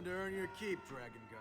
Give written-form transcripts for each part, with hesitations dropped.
willing to earn your keep, Dragon Guard.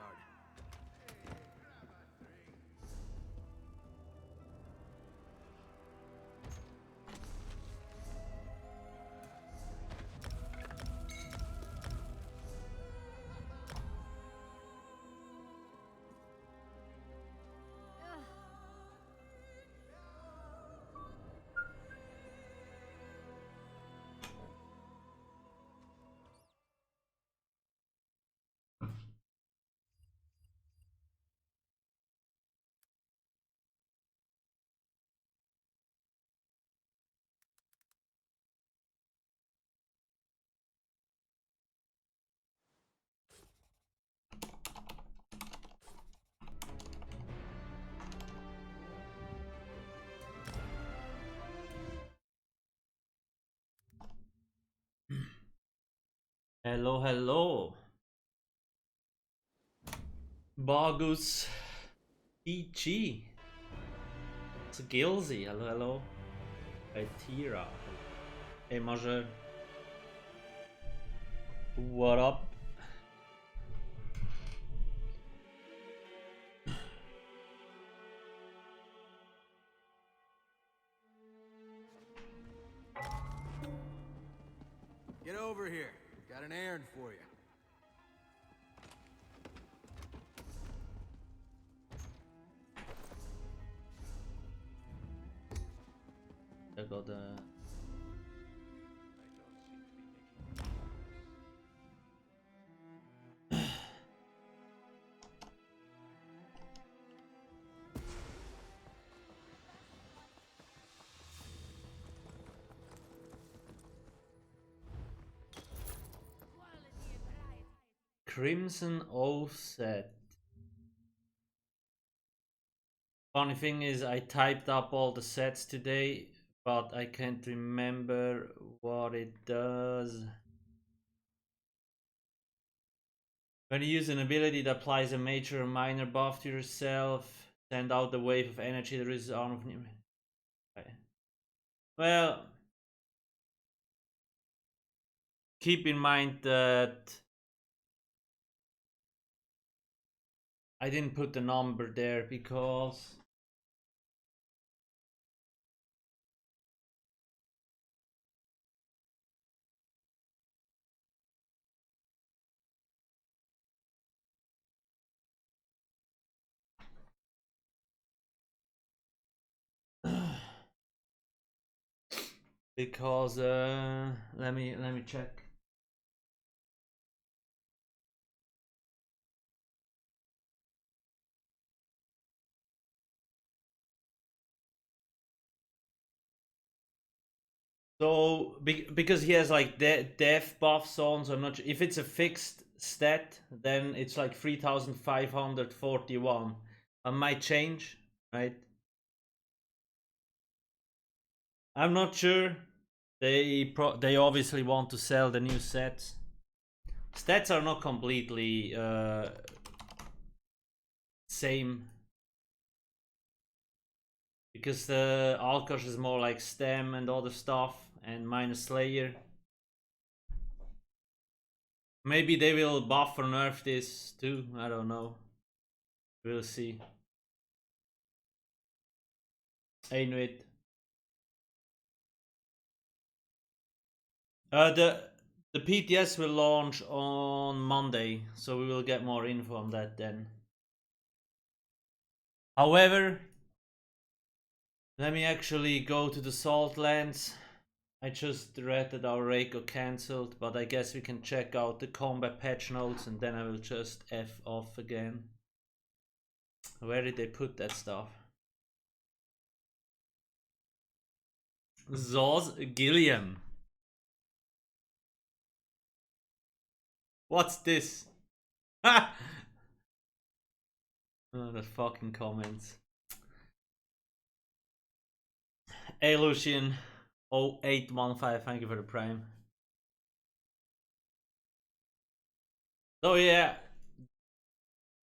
Hello, hello. Bogus EG. It's Gilsey. Hello, hello. Tira. Hey, Major. What up? Get over here. Got an errand for you. I got the. Crimson Offset. Funny thing is, I typed up all the sets today, but I can't remember what it does. When you use an ability that applies a major or minor buff to yourself, send out a wave of energy that is arm of new. Well, keep in mind that I didn't put the number there because let me check. So because he has like death buffs on, so I'm not sure. If it's a fixed stat, then it's like 3,541. I might change, right? I'm not sure. They obviously want to sell the new sets. Stats are not completely same, because the Alkosh is more like stem and other stuff, and minus Slayer. Maybe they will buff or nerf this too. I don't know. We'll see. Inuit. The PTS will launch on Monday, so we will get more info on that then. However, let me actually go to the Saltlands. I just read that our raid got cancelled, but I guess we can check out the combat patch notes and then I will just F off again. Where did they put that stuff? Zoz Gilliam. What's this? Oh, the fucking comments. Hey Lucian 0815, thank you for the prime. So yeah,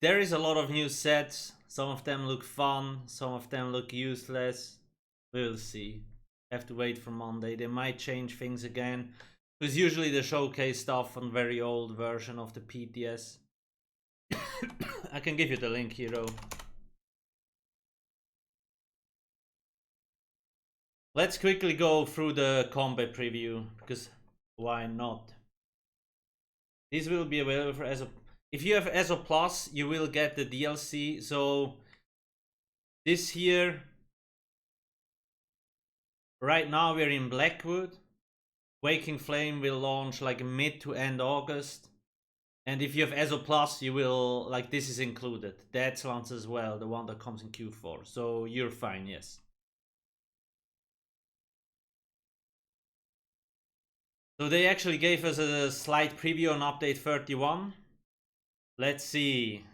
there is a lot of new sets. Some of them look fun, some of them look useless. We'll see. Have to wait for Monday. They might change things again, because usually they showcase stuff on very old version of the PTS. I can give you the link here though. Let's quickly go through the combat preview, because why not? This will be available for ESO. If you have ESO Plus, you will get the DLC. So this here, right now we're in Blackwood. Waking Flame will launch like mid to end August. And if you have ESO Plus, you will, like, this is included. Deadlands as well, the one that comes in Q4. So you're fine, yes. So they actually gave us a slight preview on update 31. Let's see.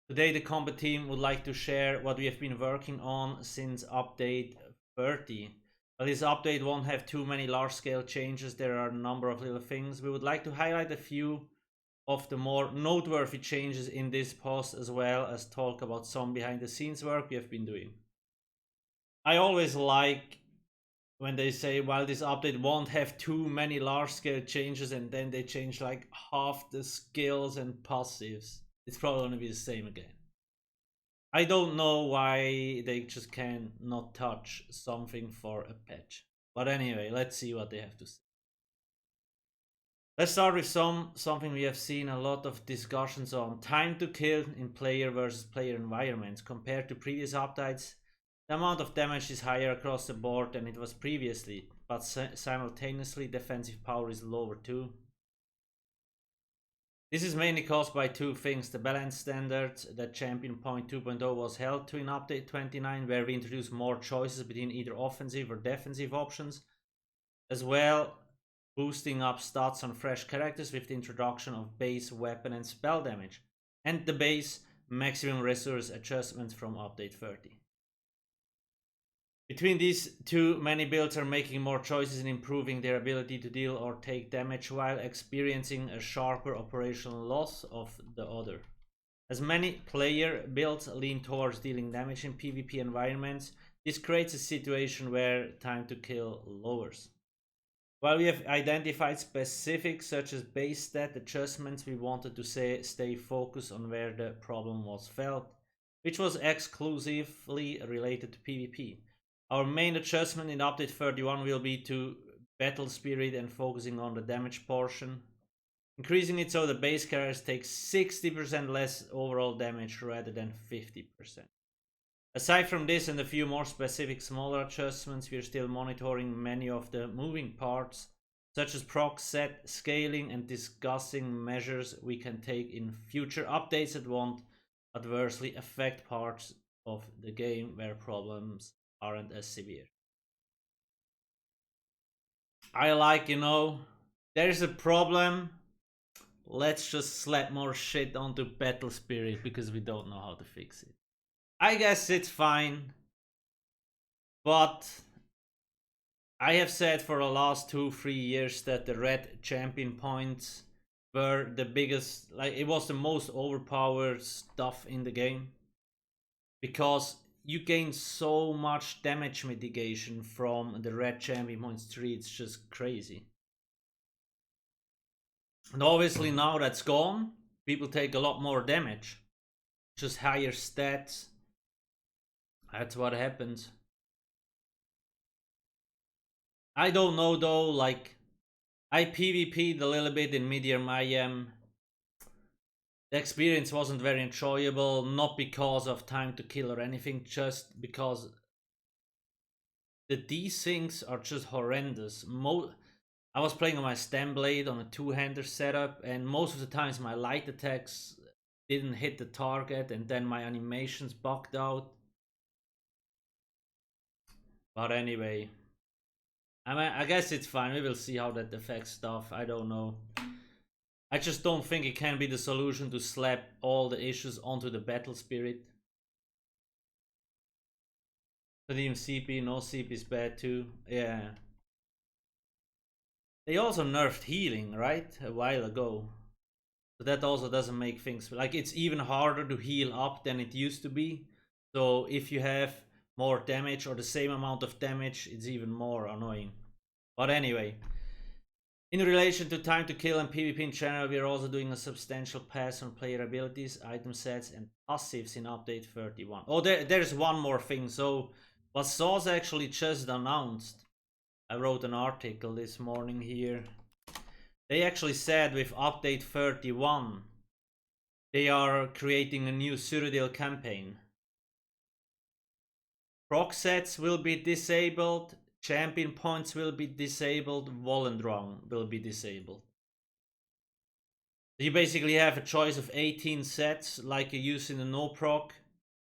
Today the combat team would like to share what we have been working on since update 30. But this update won't have too many large-scale changes. There are a number of little things. We would like to highlight a few of the more noteworthy changes in this post, as well as talk about some behind-the-scenes work we have been doing. I always like when they say, while this update won't have too many large-scale changes, and then they change like half the skills and passives. It's probably going to be the same again. I don't know why they just can not touch something for a patch. But anyway, let's see what they have to say. Let's start with something we have seen a lot of discussions on. Time to kill in player versus player environments. Compared to previous updates, the amount of damage is higher across the board than it was previously, but simultaneously defensive power is lower too. This is mainly caused by two things: the balance standard that Champion Point 2.0 was held to in update 29, where we introduced more choices between either offensive or defensive options, as well boosting up stats on fresh characters with the introduction of base weapon and spell damage, and the base maximum resource adjustments from update 30. Between these two, many builds are making more choices and improving their ability to deal or take damage, while experiencing a sharper operational loss of the other. As many player builds lean towards dealing damage in PvP environments, this creates a situation where time to kill lowers. While we have identified specifics such as base stat adjustments, we wanted to stay focused on where the problem was felt, which was exclusively related to PvP. Our main adjustment in update 31 will be to Battle Spirit and focusing on the damage portion, increasing it so the base characters take 60% less overall damage rather than 50%. Aside from this and a few more specific smaller adjustments, we are still monitoring many of the moving parts, such as proc set, scaling, and discussing measures we can take in future updates that won't adversely affect parts of the game where problems aren't as severe. I like, there's a problem, let's just slap more shit onto Battle Spirit because we don't know how to fix it. I guess it's fine, but I have said for the last 2-3 years that the red champion points were the biggest, like, it was the most overpowered stuff in the game, because you gain so much damage mitigation from the red champion points 3, it's just crazy. And obviously now that's gone, people take a lot more damage, just higher stats. That's what happens. I don't know though, like, I PvP'd a little bit in Medium IM. The experience wasn't very enjoyable, not because of time to kill or anything, just because the desyncs are just horrendous. I was playing on my stem blade on a two-hander setup, and most of the times my light attacks didn't hit the target, and then my animations bugged out. But anyway, I guess it's fine. We will see how that affects stuff. I don't know. I just don't think it can be the solution to slap all the issues onto the Battle Spirit. But even CP, no CP is bad too. Yeah. They also nerfed healing, right? A while ago. So that also doesn't make things... Like, it's even harder to heal up than it used to be. So if you have more damage or the same amount of damage, it's even more annoying. But anyway, In relation to time to kill and PvP in general, we are also doing a substantial pass on player abilities, item sets, and passives in update 31. Oh, there's one more thing. So, what Sauce actually just announced, I wrote an article this morning here. They actually said with update 31, they are creating a new Cyrodiil campaign. Proc sets will be disabled, champion points will be disabled, Volendrong will be disabled. You basically have a choice of 18 sets like you use in the no proc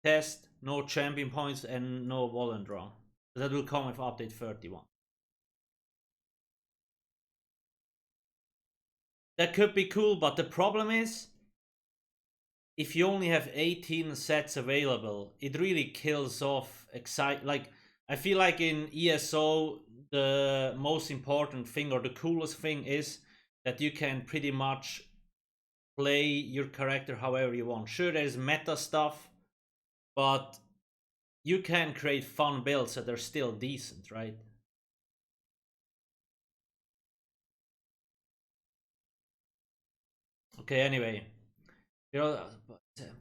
test, no champion points, and no Volendrong. That will come with update 31. That could be cool, but the problem is, if you only have 18 sets available, it really kills off like, I feel like in ESO, the most important thing or the coolest thing is that you can pretty much play your character however you want. Sure, there's meta stuff, but you can create fun builds that are still decent, right? Okay, anyway. You know,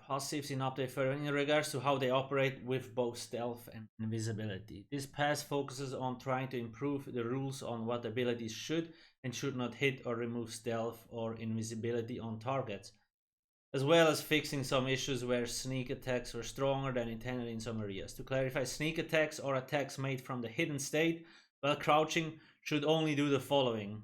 passives in update further in regards to how they operate with both stealth and invisibility. This pass focuses on trying to improve the rules on what abilities should and should not hit or remove stealth or invisibility on targets, as well as fixing some issues where sneak attacks were stronger than intended in some areas. To clarify, sneak attacks or attacks made from the hidden state while crouching should only do the following: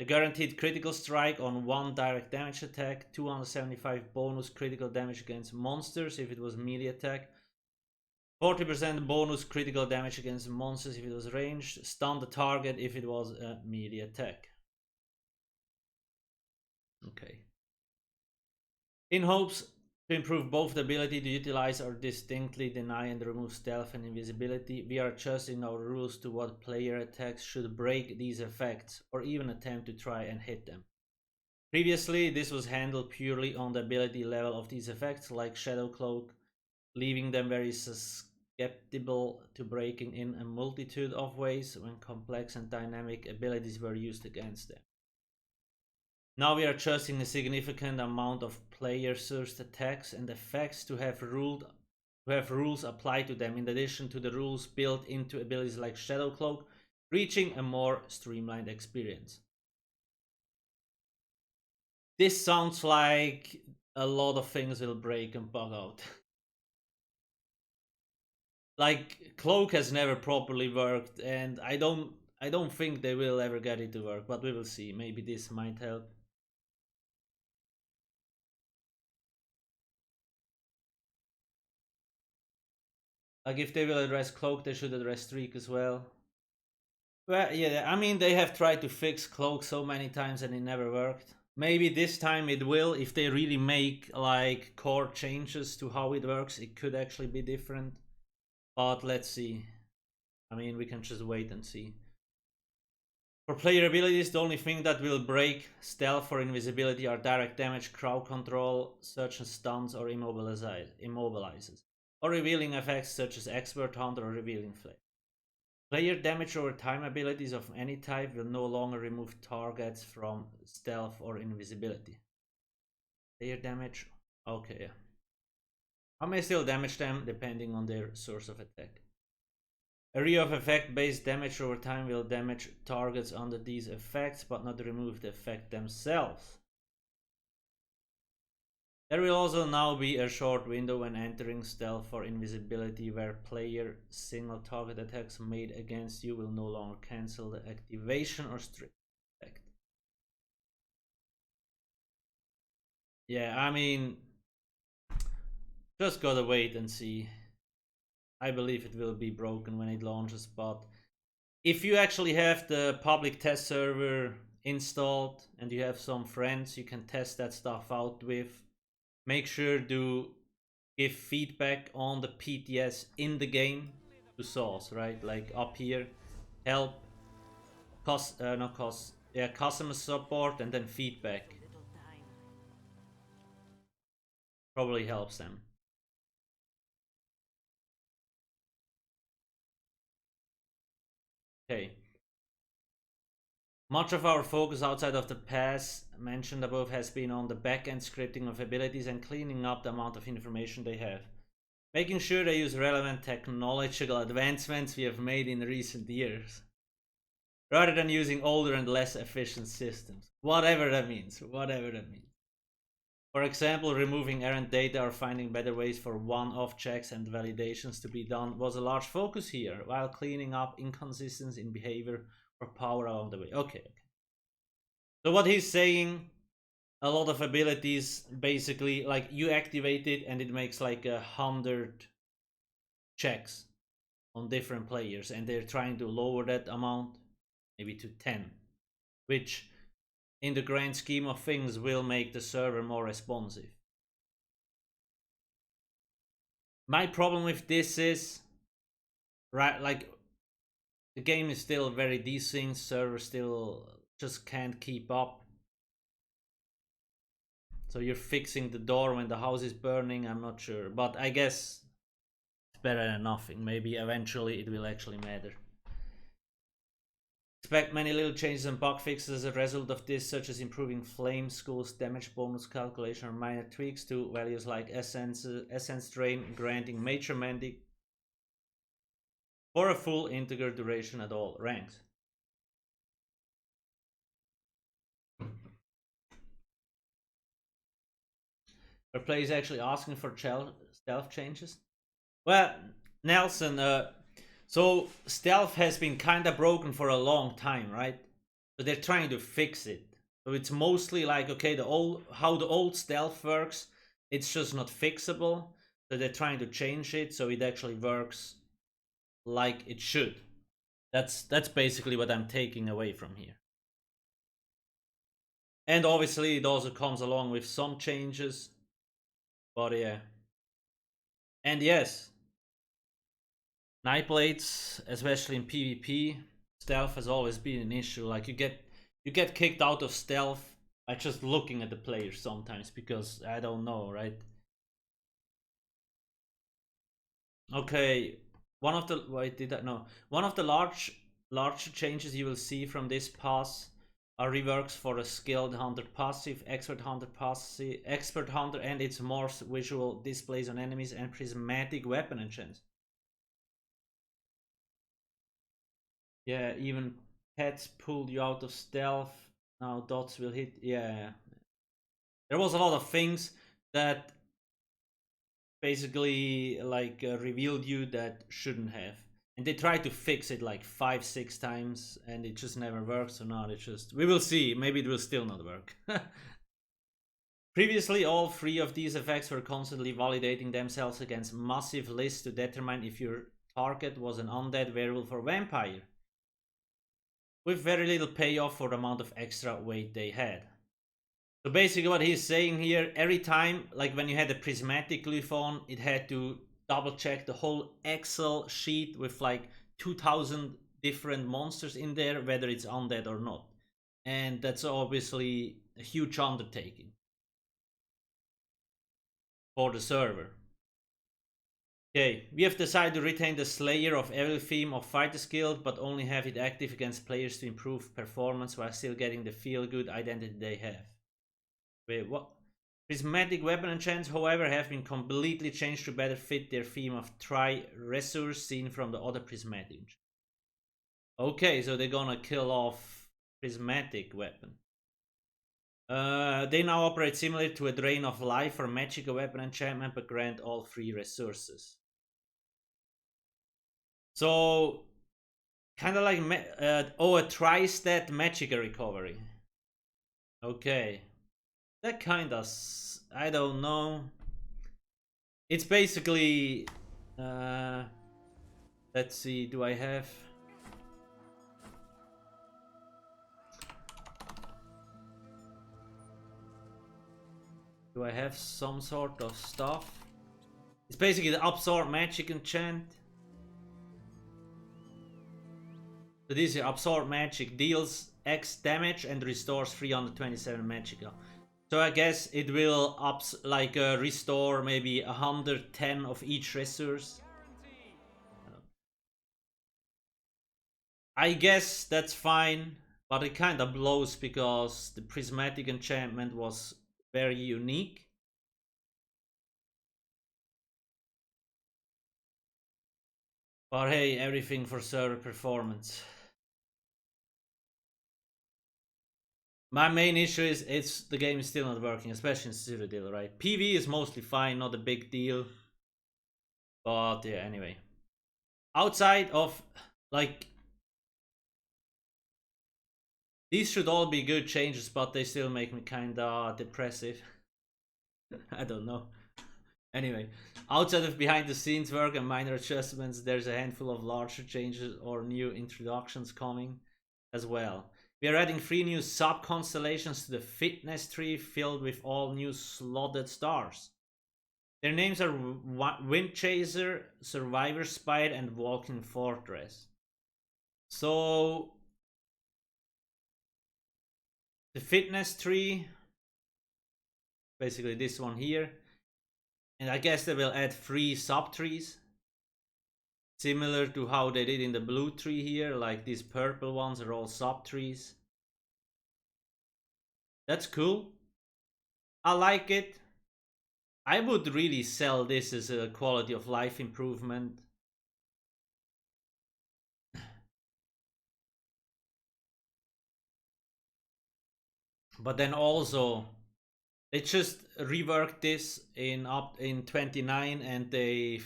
a guaranteed critical strike on one direct damage attack, 275 bonus critical damage against monsters if it was melee attack, 40% bonus critical damage against monsters if it was ranged, stun the target if it was a melee attack. Okay. In hopes to improve both the ability to utilize or distinctly deny and remove stealth and invisibility, we are adjusting our rules to what player attacks should break these effects or even attempt to try and hit them. Previously, this was handled purely on the ability level of these effects, like Shadow Cloak, leaving them very susceptible to breaking in a multitude of ways when complex and dynamic abilities were used against them. Now we are adjusting a significant amount of player-sourced attacks and effects to have rules applied to them, in addition to the rules built into abilities like Shadow Cloak, reaching a more streamlined experience. This sounds like a lot of things will break and bug out. Like, Cloak has never properly worked, and I don't think they will ever get it to work, but we will see. Maybe this might help. Like, if they will address Cloak, they should address Streak as well. Well, yeah, I mean, they have tried to fix Cloak so many times and it never worked. Maybe this time it will. If they really make, like, core changes to how it works, it could actually be different. But let's see. I mean, we can just wait and see. For player abilities, the only thing that will break stealth or invisibility are direct damage, crowd control, such as stuns or immobilizes, or revealing effects such as Expert Hunter or Revealing Flame. Player damage over time abilities of any type will no longer remove targets from stealth or invisibility. Player damage, okay. I may still damage them depending on their source of attack. Area of effect based damage over time will damage targets under these effects but not remove the effect themselves. There will also now be a short window when entering stealth or invisibility where player single target attacks made against you will no longer cancel the activation or strict effect. Yeah, I mean, just gotta wait and see. I believe it will be broken when it launches, but if you actually have the public test server installed and you have some friends you can test that stuff out with, make sure to give feedback on the PTS in the game to Source, right? Like up here, help, customer support, and then feedback. Probably helps them. Okay. Much of our focus outside of the pass mentioned above has been on the back-end scripting of abilities and cleaning up the amount of information they have. Making sure they use relevant technological advancements we have made in recent years, rather than using older and less efficient systems. Whatever that means. Whatever that means. For example, removing errant data or finding better ways for one-off checks and validations to be done was a large focus here, while cleaning up inconsistencies in behavior or power along the way. Okay. So what he's saying, a lot of abilities, basically, like you activate it and it makes like 100 checks on different players, and they're trying to lower that amount maybe to 10, which in the grand scheme of things will make the server more responsive. My problem with this is, right, like the game is still very desync, server still just can't keep up. So you're fixing the door when the house is burning, I'm not sure, but I guess it's better than nothing. Maybe eventually it will actually matter. Expect many little changes and bug fixes as a result of this, such as improving flame schools, damage bonus calculation, or minor tweaks to values like essence drain, granting major magic for a full integer duration at all ranks. Our player is actually asking for stealth changes. Well, Nelson, so stealth has been kinda broken for a long time, right? So they're trying to fix it. So it's mostly like, okay, how the old stealth works, it's just not fixable. So they're trying to change it so it actually works like it should. That's basically what I'm taking away from here. And obviously it also comes along with some changes. But yeah. And yes, Nightblades, especially in PvP, stealth has always been an issue. Like you get kicked out of stealth by just looking at the player sometimes, because I don't know, right? Okay, one of the one of the large changes you will see from this pass are reworks for a skilled hunter passive, expert hunter, and its more visual displays on enemies, and prismatic weapon enchants. Yeah, even pets pulled you out of stealth. Now dots will hit. Yeah, there was a lot of things that basically like revealed you that shouldn't have, and they tried to fix it like 5-6 times, and it just never worked. So now it just, we will see. Maybe it will still not work. Previously, all three of these effects were constantly validating themselves against massive lists to determine if your target was an undead, werewolf, or vampire, with very little payoff for the amount of extra weight they had. So basically what he's saying here, every time, like when you had a prismatic glyph on, it had to double check the whole Excel sheet with like 2000 different monsters in there, whether it's undead or not. And that's obviously a huge undertaking for the server. Okay, we have decided to retain the Slayer of Evil theme of Fighters Guild, but only have it active against players to improve performance while still getting the feel-good identity they have. Wait, what? Prismatic weapon enchants, however, have been completely changed to better fit their theme of tri-resource seen from the other prismatic. Okay, so they're gonna kill off prismatic weapon. They now operate similar to a Drain of Life or magical weapon enchantment, but grant all 3 resources. So, kind of like a tri-stat magica recovery. Okay, that kind of, I don't know. It's basically, let's see, do I have? Do I have some sort of stuff? It's basically the Absorb Magic enchant. So this is Absorb Magic, deals X damage and restores 327 Magica. So I guess it will restore maybe 110 of each resource. I guess that's fine. but it kind of blows because the Prismatic enchantment was very unique. But hey, everything for server performance. My main issue is the game is still not working, especially in Citadel, right? PV is mostly fine, not a big deal. But yeah, anyway. Outside of, like, these should all be good changes, but they still make me kinda depressive. I don't know. Anyway, outside of behind the scenes work and minor adjustments, there's a handful of larger changes or new introductions coming as well. We are adding 3 new sub-constellations to the fitness tree filled with all new slotted stars. Their names are Wind Chaser, Survivor Spire, and Walking Fortress. So, the fitness tree, basically this one here, and I guess they will add 3 sub-trees. Similar to how they did in the blue tree here, like these purple ones are all sub-trees. That's cool. I like it. I would really sell this as a quality of life improvement. But then also, they just reworked this in 29 and they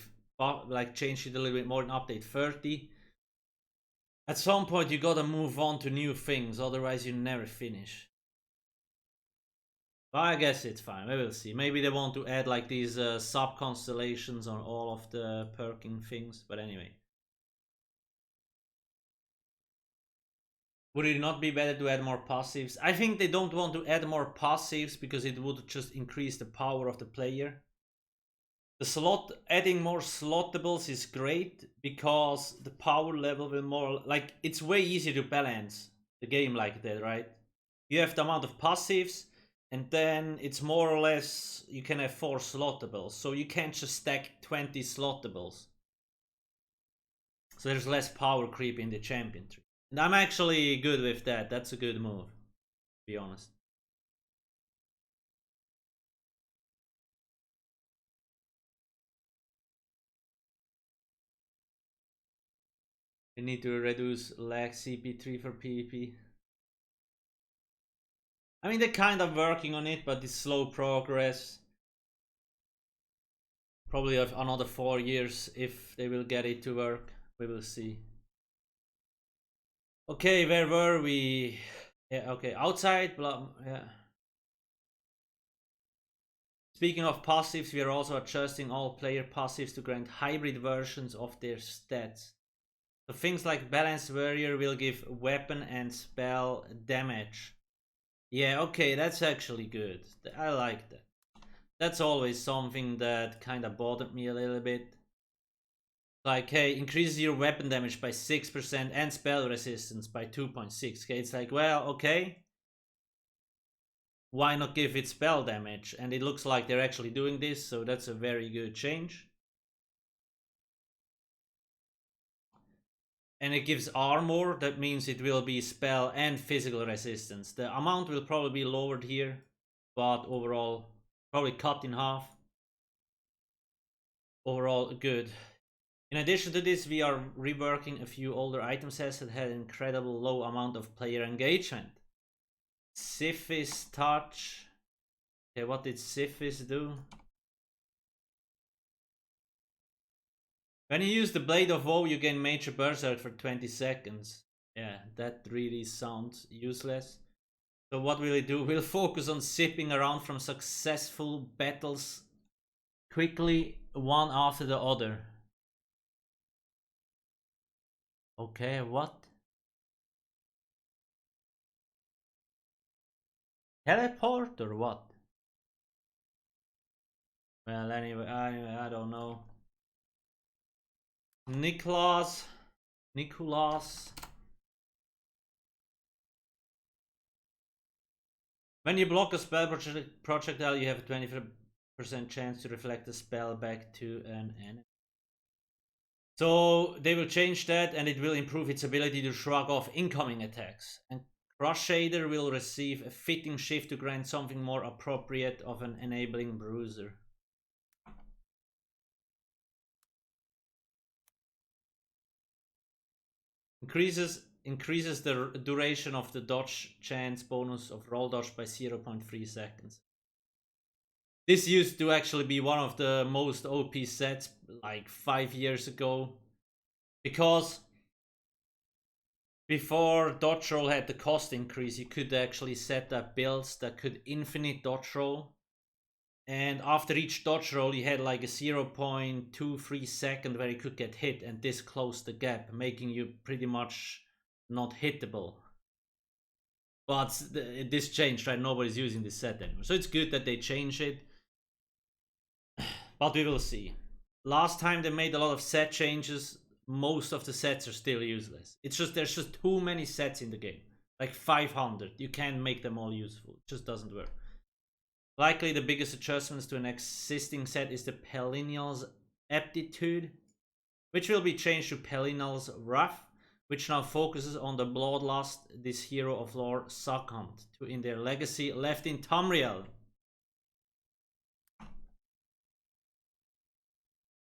like changed it a little bit more in update 30. At some point you gotta move on to new things, otherwise you never finish. But I guess it's fine, we will see. Maybe they want to add like these sub-constellations on all of the perking things, but anyway. Would it not be better to add more passives? I think they don't want to add more passives because it would just increase the power of the player. The adding more slottables is great because the power level will more, like, it's way easier to balance the game like that, right? You have the amount of passives and then it's more or less, you can have 4 slottables, so you can't just stack 20 slottables. So there's less power creep in the champion tree. And I'm actually good with that. That's a good move, to be honest. We need to reduce lag CP3 for PvP. I mean, they're kind of working on it, but it's slow progress. Probably another 4 years if they will get it to work. We will see. Okay, where were we? Yeah, okay, outside, blah, yeah. Speaking of passives, we are also adjusting all player passives to grant hybrid versions of their stats. So things like Balanced Warrior will give weapon and spell damage. Yeah, okay, that's actually good. I like that. That's always something that kind of bothered me a little bit. Like, hey, increases your weapon damage by 6% and spell resistance by 2.6. Okay, it's like, well, okay. Why not give it spell damage? And it looks like they're actually doing this, so that's a very good change. And it gives armor, that means it will be spell and physical resistance. The amount will probably be lowered here, but overall, probably cut in half. Overall, good. In addition to this, we are reworking a few older item sets that had an incredible low amount of player engagement. Syphis Touch. Okay, what did Syphis do? When you use the Blade of Woe, you gain Major Berserk for 20 seconds. Yeah, that really sounds useless. So what will it do? We'll focus on zipping around from successful battles quickly, one after the other. Okay, what? Teleport or what? Well, anyway, I don't know. Nicholas. When you block a spell projectile, you have a 20% chance to reflect the spell back to an enemy. So they will change that and it will improve its ability to shrug off incoming attacks and Crush Shader will receive a fitting shift to grant something more appropriate of an enabling bruiser. Increases the duration of the dodge chance bonus of roll dodge by 0.3 seconds. This used to actually be one of the most OP sets like 5 years ago, because before dodge roll had the cost increase, you could actually set up builds that could infinite dodge roll, and after each dodge roll you had like a 0.23 second where you could get hit, and this closed the gap, making you pretty much not hittable. But this changed, right? Nobody's using this set anymore, so it's good that they changed it. But we will see. Last time they made a lot of set changes, most of the sets are still useless. It's just there's just too many sets in the game, like 500. You can't make them all useful. It just doesn't work. Likely the biggest adjustments to an existing set is the Perennial's Aptitude, which will be changed to Perennial's Wrath, which now focuses on the bloodlust this hero of lore succumbed to in their legacy left in Tamriel.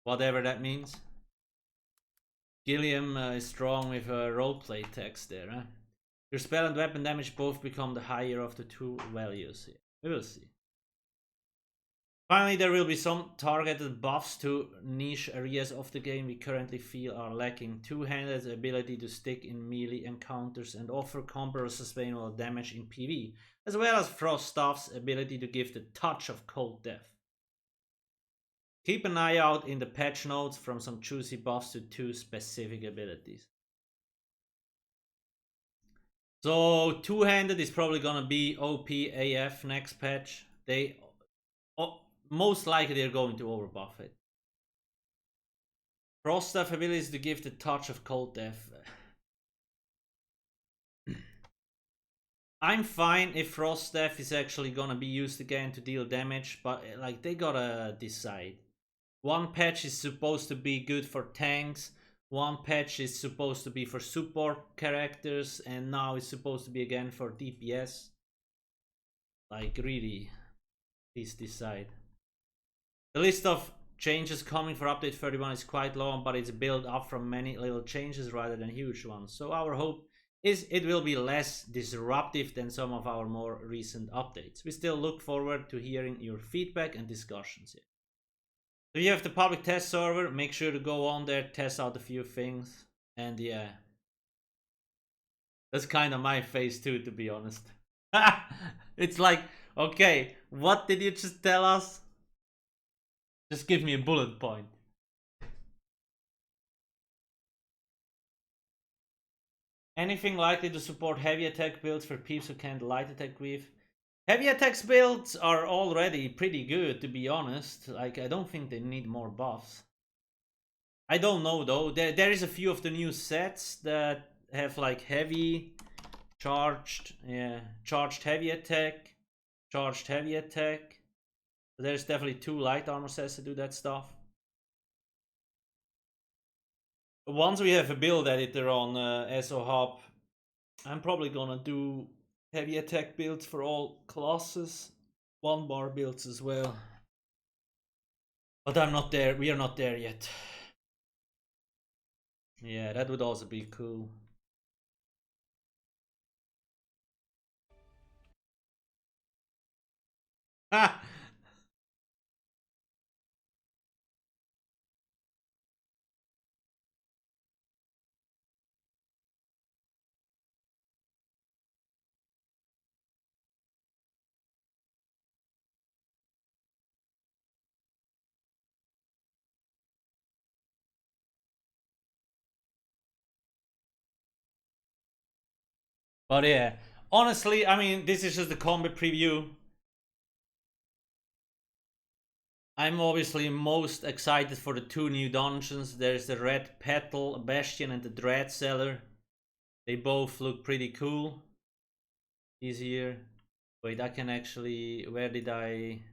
Whatever that means. Gilliam is strong with a roleplay text there. Huh? Your spell and weapon damage both become the higher of the two values here. We will see. Finally, there will be some targeted buffs to niche areas of the game we currently feel are lacking. Two-handed ability to stick in melee encounters and offer combo sustainable damage in PV, as well as Froststaff's ability to give the touch of cold death. Keep an eye out in the patch notes from some juicy buffs to two specific abilities. So two-handed is probably gonna be OP AF next patch. Most likely they're going to overbuff it. Froststaff ability is to give the touch of cold death. I'm fine if Froststaff is actually gonna be used again to deal damage, but like they gotta decide. One patch is supposed to be good for tanks, one patch is supposed to be for support characters, and now it's supposed to be again for DPS. Like really, please decide. The list of changes coming for update 31 is quite long, but it's built up from many little changes rather than huge ones. So our hope is it will be less disruptive than some of our more recent updates. We still look forward to hearing your feedback and discussions here. So you have the public test server, make sure to go on there, test out a few things, and yeah. That's kind of my face too, to be honest. It's like, okay, what did you just tell us? Just give me a bullet point. Anything likely to support heavy attack builds for peeps who can't light attack with? Heavy attacks builds are already pretty good, to be honest. Like, I don't think they need more buffs. I don't know though. There is a few of the new sets that have like heavy, charged heavy attack, charged heavy attack. There's definitely 2 light armor sets to do that stuff. Once we have a build editor on SO Hub, I'm probably gonna do heavy attack builds for all classes, 1 bar builds as well. But I'm not there, we are not there yet. Yeah, that would also be cool. Ah! But yeah, honestly, I mean, this is just a combat preview. I'm obviously most excited for the 2 new dungeons. There's the Red Petal Bastion and the Dread Cellar. They both look pretty cool. Easier. Wait, I can actually... Where did I...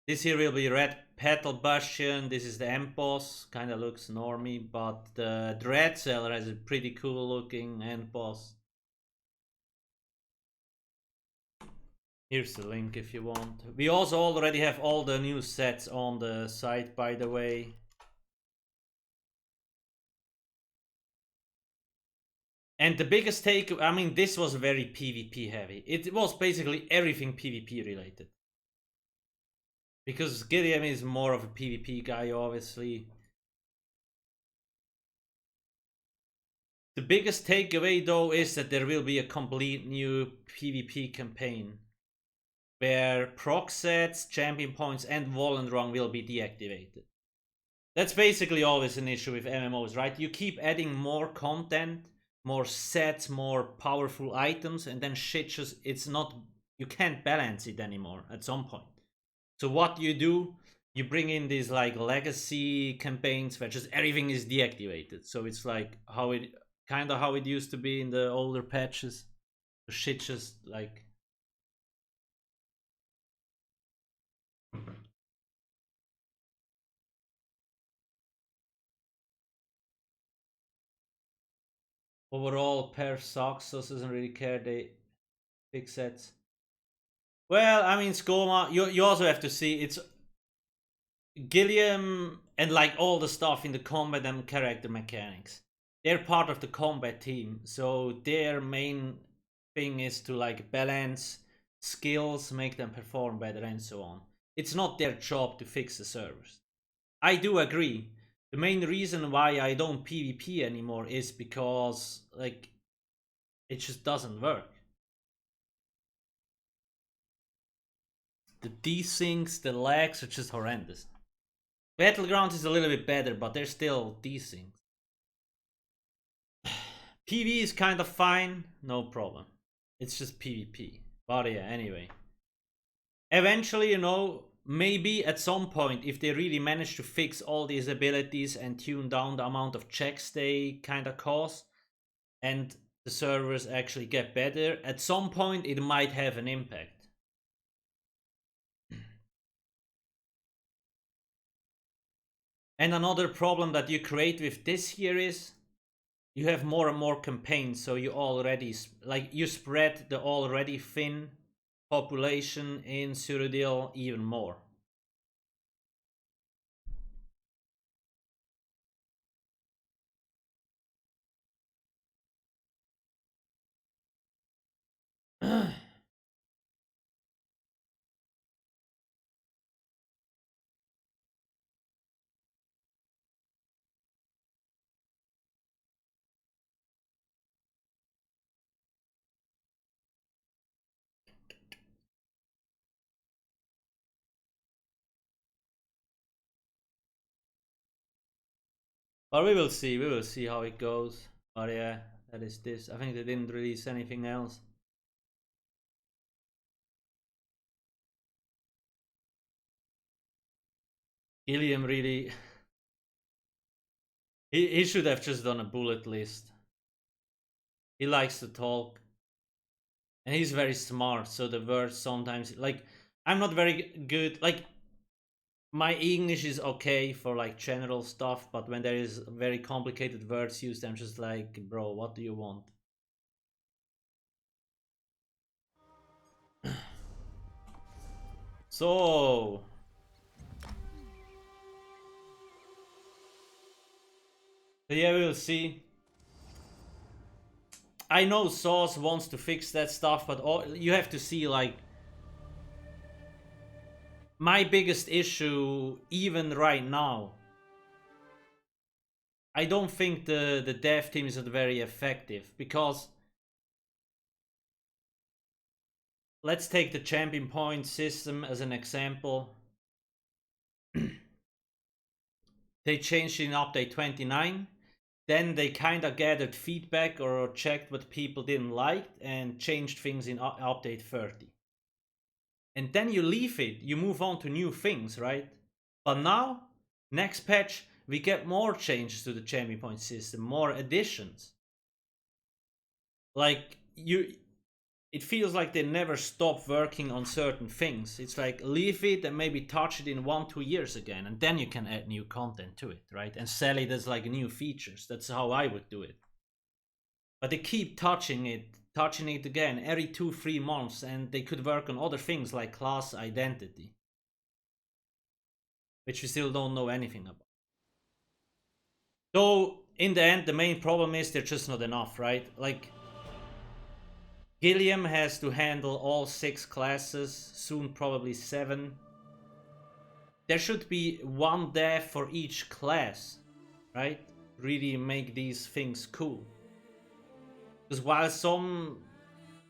This here will be Red Petal Bastion, this is the end boss, kind of looks normie, but the Dread Cellar has a pretty cool looking end boss. Here's the link if you want. We also already have all the new sets on the site, by the way. And the biggest take, I mean, this was very PvP heavy. It was basically everything PvP related. Because Gideon is more of a PvP guy, obviously. The biggest takeaway, though, is that there will be a complete new PvP campaign. Where proc sets, champion points, and Volant Run will be deactivated. That's basically always an issue with MMOs, right? You keep adding more content, more sets, more powerful items, and then shit just, it's not, you can't balance it anymore at some point. So what do? You bring in these like legacy campaigns where just everything is deactivated. So it's like how it, kind of how it used to be in the older patches. The shit just like... Overall, Per sucks, so doesn't really care, they fix sets. Well, I mean, Skoma, you also have to see, it's Gilliam and like all the stuff in the combat and character mechanics. They're part of the combat team, so their main thing is to like balance skills, make them perform better and so on. It's not their job to fix the servers. I do agree. The main reason why I don't PvP anymore is because like it just doesn't work. The desyncs, the lags are just horrendous. Battlegrounds is a little bit better, but they're still desyncs. PV is kind of fine, no problem. It's just PvP. But yeah, anyway. Eventually, you know, maybe at some point, if they really manage to fix all these abilities and tune down the amount of checks they kind of cause, and the servers actually get better, at some point it might have an impact. And another problem that you create with this here is you have more and more campaigns, so you already, like, you spread the already thin population in Cyrodiil even more. But we will see how it goes. But yeah, that is this. I think they didn't release anything else. Gilliam really... he should have just done a bullet list. He likes to talk. And he's very smart, so the words sometimes... Like, I'm not very good... Like, my English is okay for like general stuff, but when there is very complicated words used, I'm just like, bro, what do you want? So yeah, we'll see. I know Sauce wants to fix that stuff, but you have to see, like, my biggest issue, even right now, I don't think the dev team is very effective, because let's take the champion point system as an example. They changed in update 29. Then they kind of gathered feedback or checked what people didn't like and changed things in update 30. And then you leave it, you move on to new things, right? But now, next patch, we get more changes to the champion point system, more additions. Like, it feels like they never stop working on certain things. It's like leave it and maybe touch it in 1-2 years again, and then you can add new content to it, right? And sell it as like new features. That's how I would do it. But they keep touching it again every 2-3 months, and they could work on other things like class identity, which we still don't know anything about. So in the end, the main problem is they're just not enough, right? Like, Gilliam has to handle all 6 classes, soon probably 7. There should be one dev for each class, right? Really make these things cool. Because while some,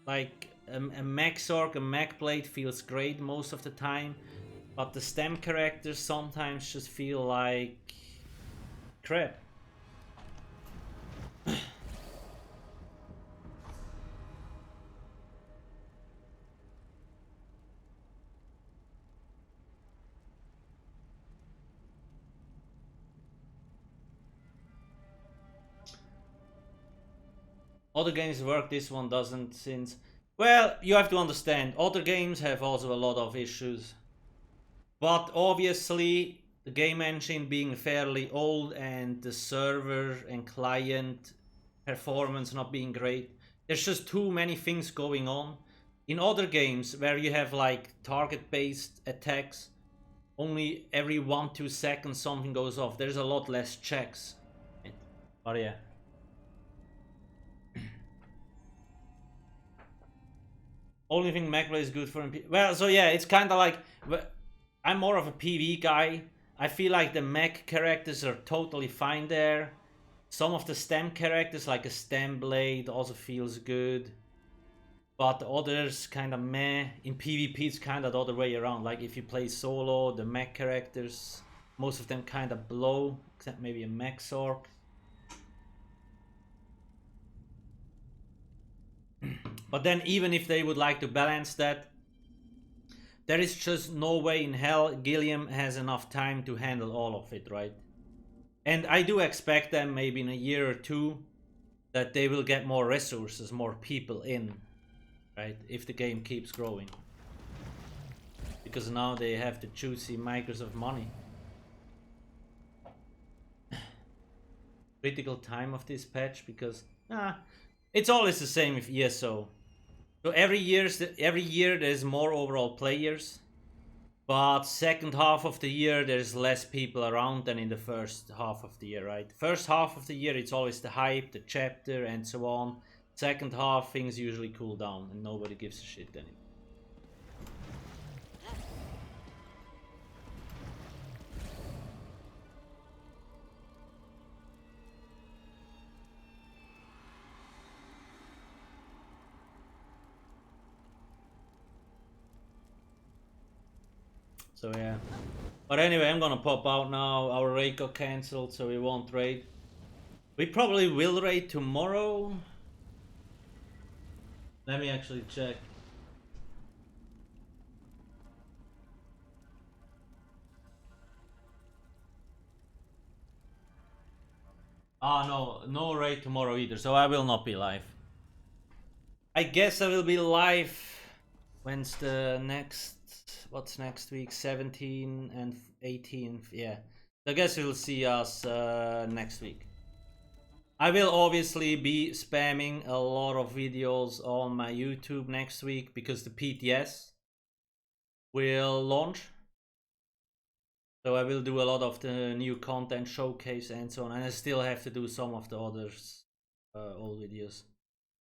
like a mech orc, a mech blade feels great most of the time, but the stem characters sometimes just feel like crap. Other games work, this one doesn't, since... Well, you have to understand, other games have also a lot of issues. But obviously, the game engine being fairly old and the server and client performance not being great, there's just too many things going on. In other games where you have like target-based attacks, only every 1-2 seconds something goes off. There's a lot less checks. But yeah. Only thing Macro is good for MP. Well, so yeah, it's kind of like, I'm more of a PV guy. I feel like the mech characters are totally fine there. Some of the stem characters, like a stem blade, also feels good. But the others kind of meh. In PvP, it's kind of the other way around. Like if you play solo, the mech characters, most of them kind of blow, except maybe a mech orc. But then even if they would like to balance that, there is just no way in hell Gilliam has enough time to handle all of it, right? And I do expect them maybe in a year or 2 that they will get more resources, more people in, right? If the game keeps growing. Because now they have the juicy Microsoft money. Critical time of this patch, because it's always the same with ESO. So every year there's more overall players, but second half of the year there's less people around than in the first half of the year, right? First half of the year it's always the hype, the chapter, and so on. Second half things usually cool down and nobody gives a shit anymore. So yeah. But anyway, I'm gonna pop out now. Our raid got cancelled, so we won't raid. We probably will raid tomorrow. Let me actually check. No raid tomorrow either, so I will not be live. I guess I will be live. When's the next... What's next week? 17 and 18th, yeah. I guess you'll see us next week. I will obviously be spamming a lot of videos on my YouTube next week because the PTS will launch. So I will do a lot of the new content showcase and so on, and I still have to do some of the others old videos.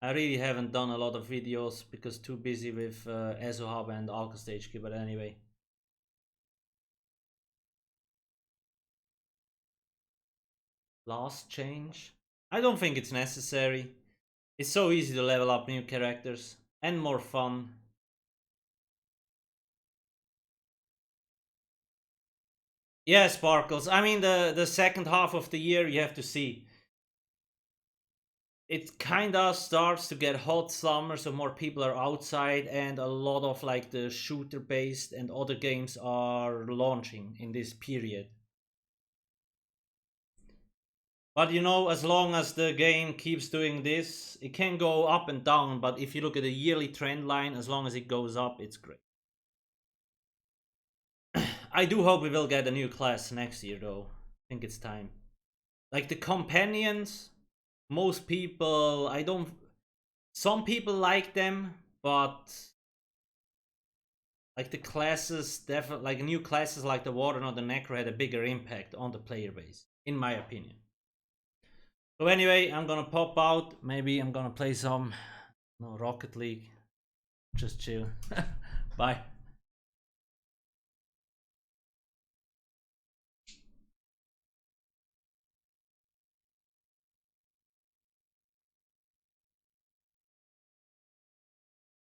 I really haven't done a lot of videos because too busy with ESO and Alka Stage Key, but anyway. Last change? I don't think it's necessary. It's so easy to level up new characters and more fun. Yeah, Sparkles. I mean, the second half of the year you have to see. It kinda starts to get hot summer, so more people are outside, and a lot of like the shooter based and other games are launching in this period. But you know, as long as the game keeps doing this, it can go up and down, but if you look at the yearly trend line, as long as it goes up, it's great. I do hope we will get a new class next year though. I think it's time. Like the companions, most people, some people like them, but like the classes, definitely, like new classes like the Warden or the Necro had a bigger impact on the player base, in my opinion. So anyway, I'm gonna pop out. Maybe I'm gonna play some Rocket League. Just chill. Bye.